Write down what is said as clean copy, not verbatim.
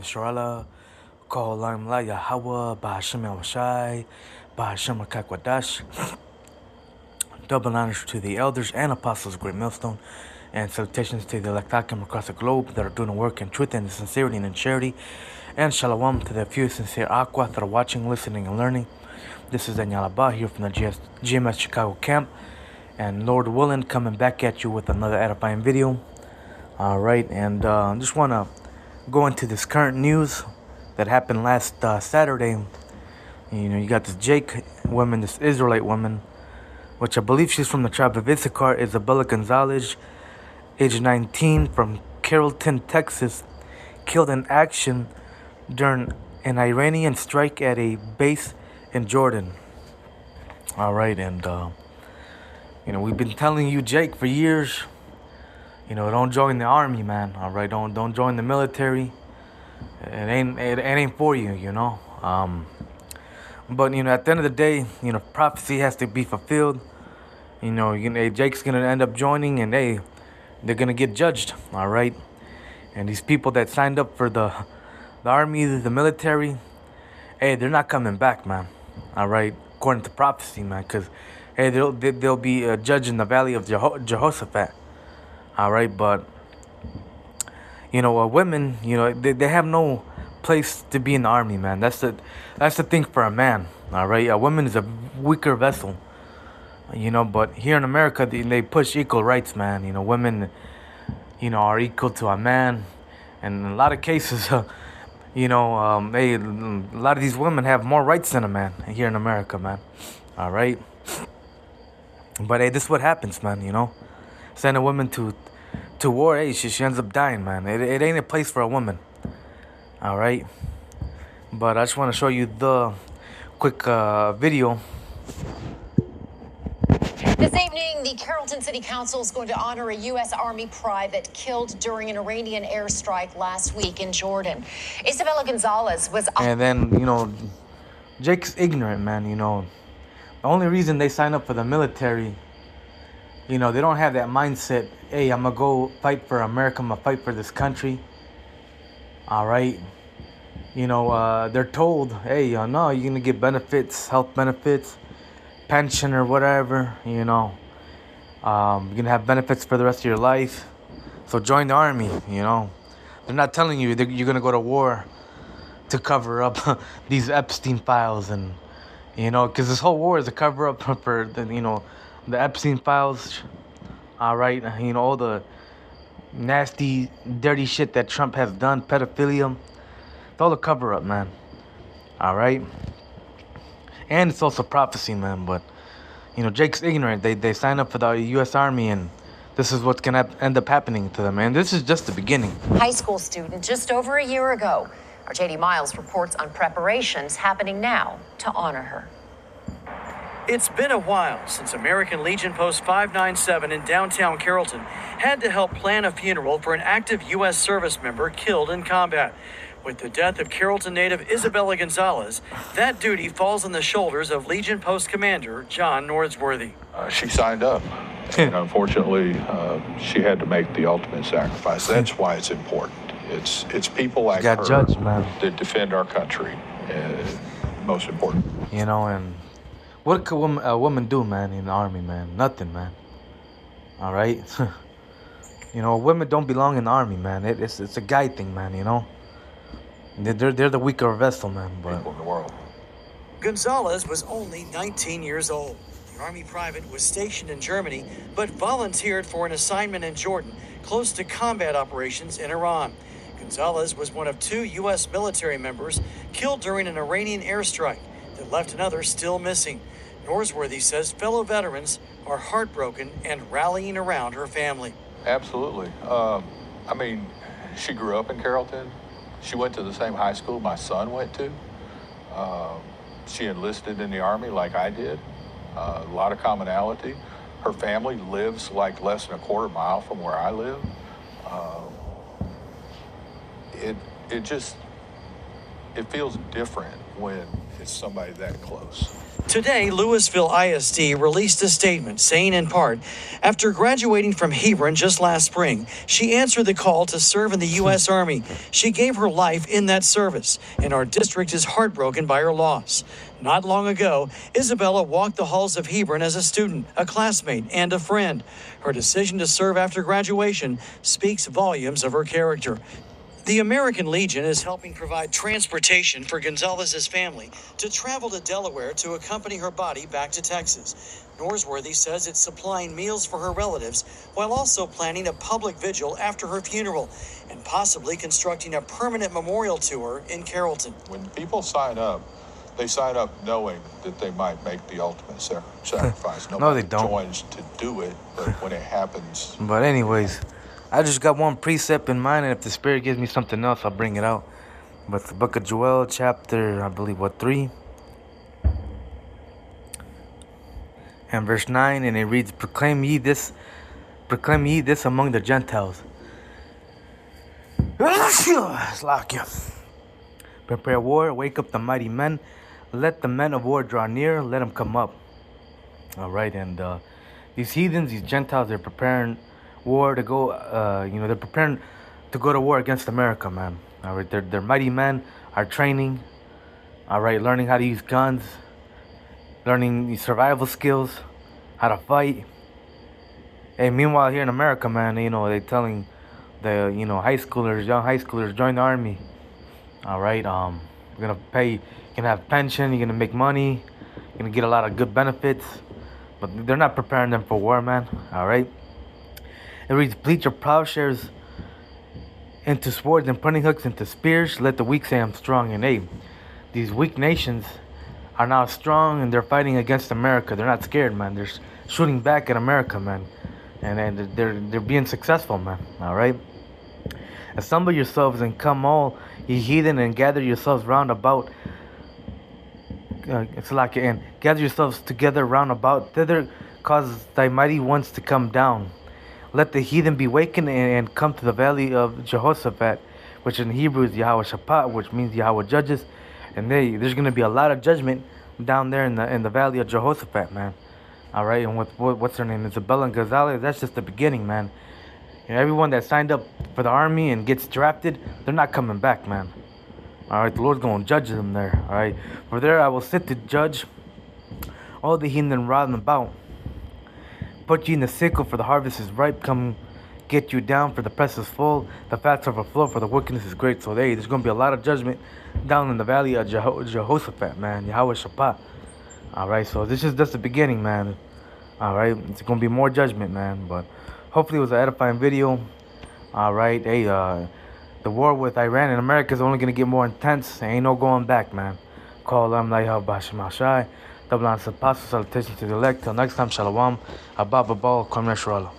Israel, call La Yahweh, Bahashem Yahushai, Bahashem Akakwadash. Double honors to the elders and apostles of Great Millstone, and salutations to the Laktakim across the globe that are doing the work in truth and sincerity and in charity. And shalom to the few sincere Aqua that are watching, listening, and learning. This is Daniel Abba here from the GMS Chicago camp, and Lord willing, coming back at you with another edifying video. Alright, and just want to go into this current news that happened last Saturday. You know, you got this Jake woman, this Israelite woman, which I believe she's from the tribe of Issachar, Isabella Gonzalez, age 19, from Carrollton, Texas, killed in action during an Iranian strike at a base in Jordan. Alright, and you know, we've been telling you, Jake, for years, you know, don't join the army, man. Alright, don't join the military. It ain't for you, you know. But you know, at the end of the day, you know, prophecy has to be fulfilled. You know, Jake's gonna end up joining, and they're gonna get judged. All right, and these people that signed up for the army, the military, they're not coming back, man. All right, according to prophecy, man, because they'll be judged in the valley of Jehoshaphat. All right, but you know, women, you know, they have no place to be in the army, man. That's the thing for a man. All right, a woman is a weaker vessel, you know. But here in America, they push equal rights, man. You know, women, you know, are equal to a man, and in a lot of cases, you know, a lot of these women have more rights than a man here in America, man. All right, but this is what happens, man. You know, send a woman to war, she ends up dying, man. It ain't a place for a woman. All right, but I just want to show you the quick video. This evening, the Carrollton City Council is going to honor a U.S. Army private killed during an Iranian airstrike last week in Jordan. Isabella Gonzalez was... And then, you know, Jake's ignorant, man. You know, the only reason they sign up for the military, you know, they don't have that mindset, hey, I'm going to go fight for America, I'm going to fight for this country. All right. You know, they're told, hey, no, you're going to get benefits, health benefits, pension or whatever, you know. You're going to have benefits for the rest of your life. So join the army, you know. They're not telling you you're going to go to war to cover up these Epstein files. And, you know, because this whole war is a cover up for, you know, the Epstein files. All right. You know, all the nasty, dirty shit that Trump has done, pedophilia. It's all a cover up, man. All right. And it's also prophecy, man. But, you know, Jake's ignorant. They sign up for the U.S. Army, and this is what's going to end up happening to them. And this is just the beginning. High school student just over a year ago. Our J.D. Miles reports on preparations happening now to honor her. It's been a while since American Legion Post 597 in downtown Carrollton had to help plan a funeral for an active U.S. service member killed in combat. With the death of Carrollton native Isabella Gonzalez, that duty falls on the shoulders of Legion Post Commander John Nordsworthy. She signed up, and unfortunately, she had to make the ultimate sacrifice. That's why it's important. It's people like her judged, man, that defend our country. Most important. You know, and what could a woman do, man, in the army, man? Nothing, man. All right? You know, women don't belong in the army, man. It's a guy thing, man, you know? They're the weaker vessel, man. But people in the world. Gonzalez was only 19 years old. The Army private was stationed in Germany, but volunteered for an assignment in Jordan, close to combat operations in Iran. Gonzalez was one of 2 U.S. military members killed during an Iranian airstrike that left another still missing. Nordsworthy says fellow veterans are heartbroken and rallying around her family. Absolutely. I mean, she grew up in Carrollton. She went to the same high school my son went to. She enlisted in the Army like I did. A lot of commonality. Her family lives like less than a quarter mile from where I live. It feels different when it's somebody that close. Today, Louisville ISD released a statement saying, in part, after graduating from Hebron just last spring, she answered the call to serve in the U.S. Army. She gave her life in that service, and our district is heartbroken by her loss. Not long ago, Isabella walked the halls of Hebron as a student, a classmate, and a friend. Her decision to serve after graduation speaks volumes of her character. The American Legion is helping provide transportation for Gonzalez's family to travel to Delaware to accompany her body back to Texas. Norsworthy says it's supplying meals for her relatives while also planning a public vigil after her funeral and possibly constructing a permanent memorial to her in Carrollton. When people sign up, they sign up knowing that they might make the ultimate sacrifice. No, they don't. Joins to do it, but when it happens. But anyways, I just got one precept in mind, and if the Spirit gives me something else, I'll bring it out. But the book of Joel, chapter, I believe, 3? And verse 9, and it reads, Proclaim ye this among the Gentiles. Slakia. Prepare war, wake up the mighty men. Let the men of war draw near, let them come up. All right, and these heathens, these Gentiles, they're preparing war to go, they're preparing to go to war against America, man. All right, they're mighty men, are training, all right, learning how to use guns, learning these survival skills, how to fight. And meanwhile, here in America, man, they're telling the, young high schoolers, join the army. All right, you're gonna pay, you're gonna have pension, you're gonna make money, you're gonna get a lot of good benefits, but they're not preparing them for war, man. All right. It reads, bleach your plowshares into swords and pruning hooks into spears. Let the weak say I'm strong. And hey, these weak nations are now strong and they're fighting against America. They're not scared, man. They're shooting back at America, man. And they're being successful, man. All right. Assemble yourselves and come all ye heathen and gather yourselves round about. And gather yourselves together round about. Thither cause thy mighty ones to come down. Let the heathen be wakened and come to the valley of Jehoshaphat, which in Hebrew is Yahweh Shaphat, which means Yahweh judges. And there's going to be a lot of judgment down there in the valley of Jehoshaphat, man. All right, and what's her name? Isabella and Gonzalez. That's just the beginning, man. Everyone that signed up for the army and gets drafted, they're not coming back, man. All right, the Lord's going to judge them there. All right, for there I will sit to judge all the heathen round about. Put ye in the sickle, for the harvest is ripe. Come get you down, for the press is full. The fats overflow, for the wickedness is great. So there's going to be a lot of judgment down in the valley of Jehoshaphat, man. Yahweh Shaphat. All right, so this is just the beginning, man. All right, it's going to be more judgment, man. But hopefully it was an edifying video. All right, hey, the war with Iran and America is only going to get more intense. There ain't no going back, man. Call them like Bashim Al-Shai. Double on Salutations to the elect. Till next time, Shalom. Abba Babal, Kwam Nasrallah.